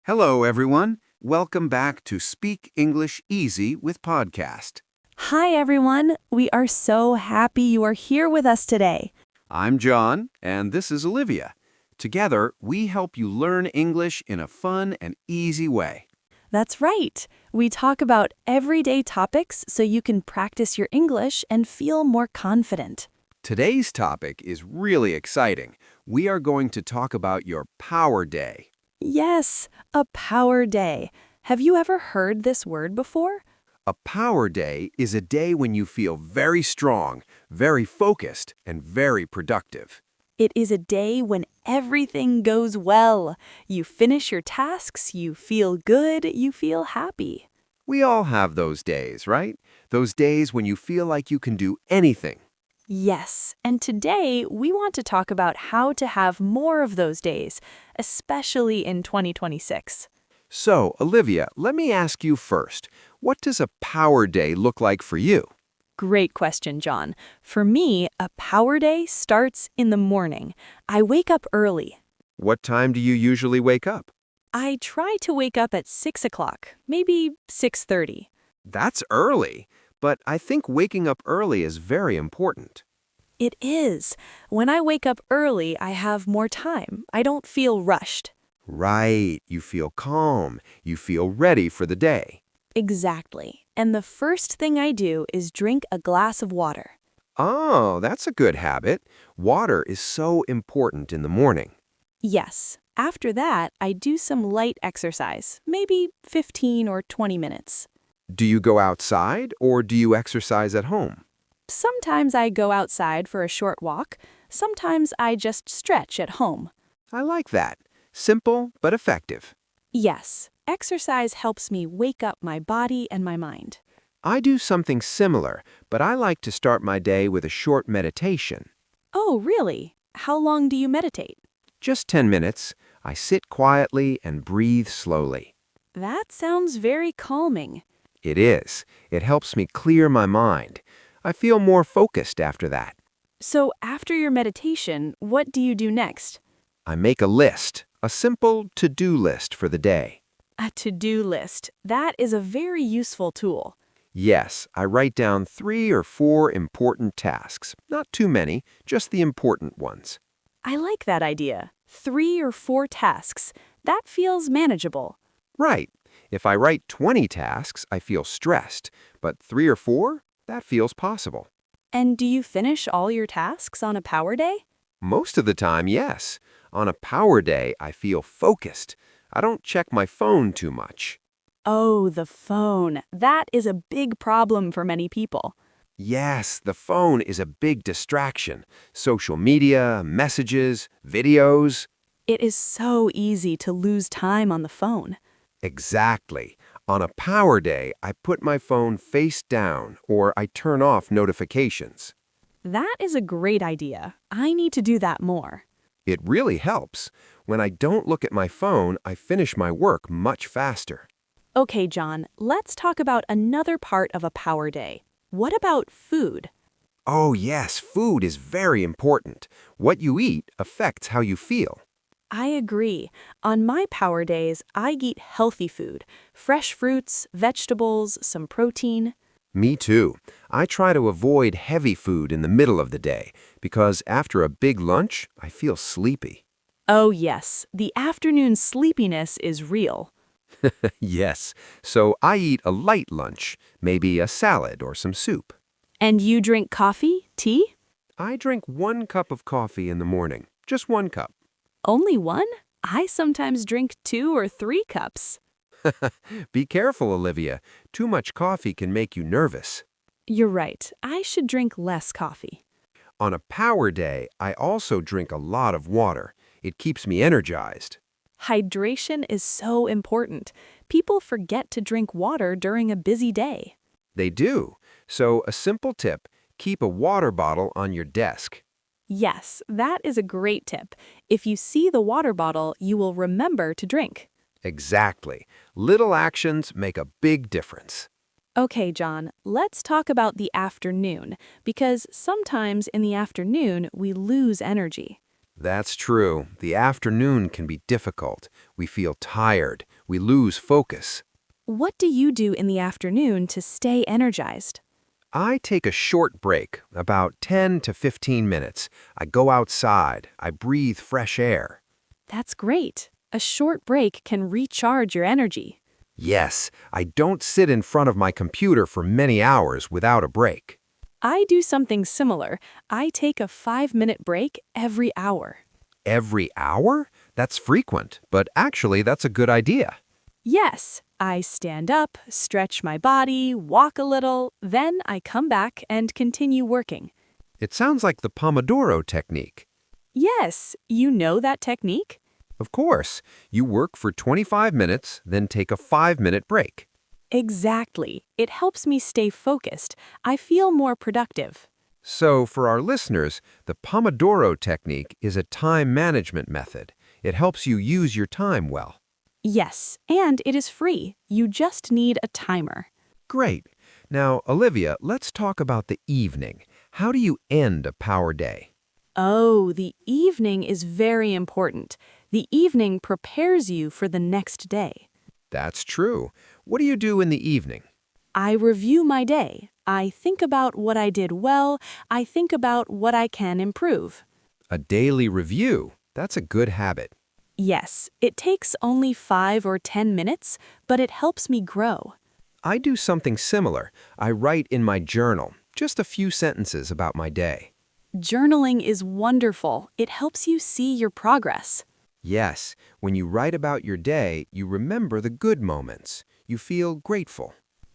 Hello, everyone. Welcome back to Speak English Easy with Podcast. Hi, everyone. We are so happy you are here with us today. I'm John, and this is Olivia. Together, we help you learn English in a fun and easy way. That's right. We talk about everyday topics so you can practice your English and feel more confident. Today's topic is really exciting. We are going to talk about your Power Day. Yes, a power day. Have you ever heard this word before? A Power Day is a day when you feel very strong, very focused, and very productive. It is a day when everything goes well. You finish your tasks, you feel good, you feel happy. We all have those days, right? Those days when you feel like you can do anything. Yes, and today we want to talk about how to have more of those days, especially in 2026. So, Olivia, let me ask you first, what does a Power Day look like for you? Great question, John. For me, a power day starts in the morning. I wake up early. What time do you usually wake up? I try to wake up at 6 o'clock, maybe 6:30. That's early, but I think waking up early is very important. It is. When I wake up early, I have more time. I don't feel rushed. Right, you feel calm, you feel ready for the day. Exactly. And the first thing I do is drink a glass of water. Oh, that's a good habit. Water is so important in the morning. Yes. After that, I do some light exercise, maybe 15 or 20 minutes. Do you go outside or do you exercise at home? Sometimes I go outside for a short walk. Sometimes I just stretch at home. I like that. Simple but effective. Yes, exercise helps me wake up my body and my mind. I do something similar, but I like to start my day with a short meditation. Oh, really? How long do you meditate? Just 10 minutes. I sit quietly and breathe slowly. That sounds very calming. It is. It helps me clear my mind. I feel more focused after that. So after your meditation, what do you do next? I make a list, a simple to-do list for the day. A to-do list. That is a very useful tool. Yes, I write down 3 or 4 important tasks. Not too many, just the important ones. I like that idea. 3 or 4 tasks. That feels manageable. Right. If I write 20 tasks, I feel stressed, but 3 or 4, that feels possible. And do you finish all your tasks on a power day? Most of the time, yes. On a power day, I feel focused. I don't check my phone too much. Oh, the phone. That is a big problem for many people. Yes, the phone is a big distraction. Social media, messages, videos. It is so easy to lose time on the phone. Exactly. On a power day, I put my phone face down or I turn off notifications. That is a great idea. I need to do that more. It really helps. When I don't look at my phone, I finish my work much faster. Okay, John, let's talk about another part of a power day. What about food? Oh yes, food is very important. What you eat affects how you feel. I agree. On my power days, I eat healthy food, fresh fruits, vegetables, some protein. Me too. I try to avoid heavy food in the middle of the day because after a big lunch, I feel sleepy. Oh yes, the afternoon sleepiness is real. Yes, so I eat a light lunch, maybe a salad or some soup. And you drink coffee, tea? I drink 1 cup of coffee in the morning, just 1 cup. Only one? I sometimes drink 2 or 3 cups. Be careful, Olivia. Too much coffee can make you nervous. You're right. I should drink less coffee. On a power day, I also drink a lot of water. It keeps me energized. Hydration is so important. People forget to drink water during a busy day. They do. So a simple tip, keep a water bottle on your desk. Yes, that is a great tip. If you see the water bottle, you will remember to drink. Exactly. Little actions make a big difference. Okay, John, let's talk about the afternoon, because sometimes in the afternoon we lose energy. That's true. The afternoon can be difficult. We feel tired. We lose focus. What do you do in the afternoon to stay energized? I take a short break, about 10 to 15 minutes. I go outside. I breathe fresh air. That's great. A short break can recharge your energy. Yes, I don't sit in front of my computer for many hours without a break. I do something similar. I take a 5-minute break every hour. Every hour? That's frequent, but actually that's a good idea. Yes, I stand up, stretch my body, walk a little, then I come back and continue working. It sounds like the Pomodoro technique. Yes, you know that technique? Of course, you work for 25 minutes, then take a 5-minute break. Exactly. It helps me stay focused. I feel more productive. So, for our listeners, the Pomodoro technique is a time management method. It helps you use your time well. Yes, and it is free. You just need a timer. Great. Now, Olivia, let's talk about the evening. How do you end a power day? Oh, the evening is very important. The evening prepares you for the next day. That's true. What do you do in the evening? I review my day. I think about what I did well. I think about what I can improve. A daily review. That's a good habit. Yes, it takes only 5 or 10 minutes, but it helps me grow. I do something similar. I write in my journal, just a few sentences about my day. Journaling is wonderful. It helps you see your progress. Yes, when you write about your day, you remember the good moments. You feel grateful.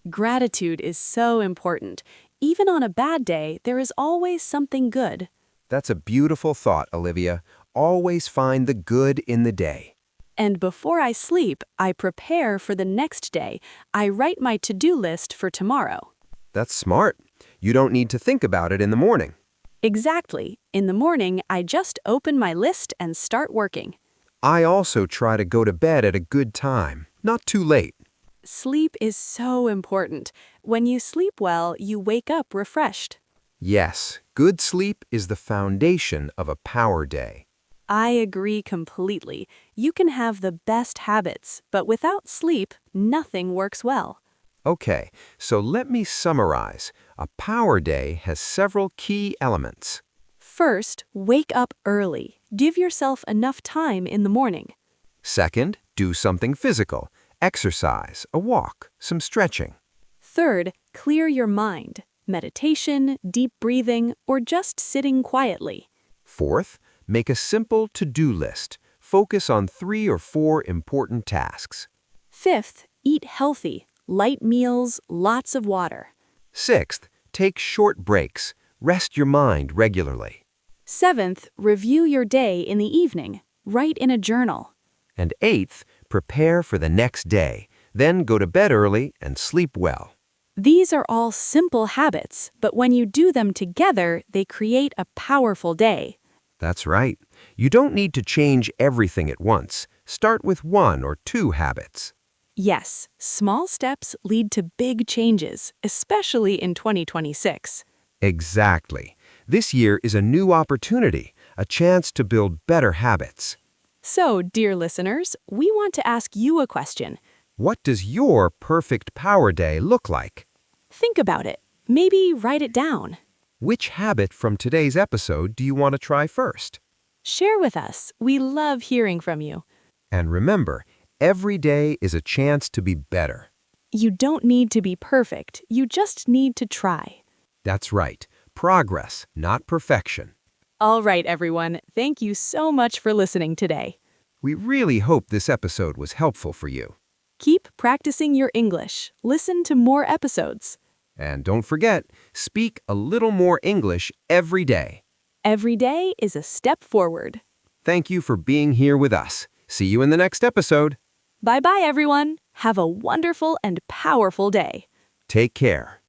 Gratitude is so important. Even on a bad day, there is always something good. That's a beautiful thought, Olivia. Always find the good in the day. And before I sleep, I prepare for the next day. I write my to-do list for tomorrow. That's smart. You don't need to think about it in the morning. Exactly. In the morning, I just open my list and start working. I also try to go to bed at a good time, not too late. Sleep is so important. When you sleep well, you wake up refreshed. Yes, good sleep is the foundation of a power day. I agree completely. You can have the best habits, but without sleep, nothing works well. Okay, so let me summarize. A power day has several key elements. First, wake up early. Give yourself enough time in the morning. Second, do something physical. Exercise, a walk, some stretching. Third, clear your mind. Meditation, deep breathing, or just sitting quietly. Fourth, make a simple to-do list. Focus on 3 or 4 important tasks. Fifth, eat healthy. Light meals, lots of water. Sixth, take short breaks. Rest your mind regularly. Seventh, review your day in the evening. Write in a journal. And eighth, prepare for the next day. Then go to bed early and sleep well. These are all simple habits, but when you do them together, they create a powerful day. That's right. You don't need to change everything at once. Start with 1 or 2 habits. Yes, small steps lead to big changes, especially in 2026. Exactly. This year is a new opportunity, a chance to build better habits. So, dear listeners, we want to ask you a question. What does your perfect power day look like? Think about it. Maybe write it down. Which habit from today's episode do you want to try first? Share with us. We love hearing from you. And remember, every day is a chance to be better. You don't need to be perfect. You just need to try. That's right. Progress, not perfection. All right, everyone. Thank you so much for listening today. We really hope this episode was helpful for you. Keep practicing your English. Listen to more episodes. And don't forget, speak a little more English every day. Every day is a step forward. Thank you for being here with us. See you in the next episode. Bye-bye, everyone. Have a wonderful and powerful day. Take care.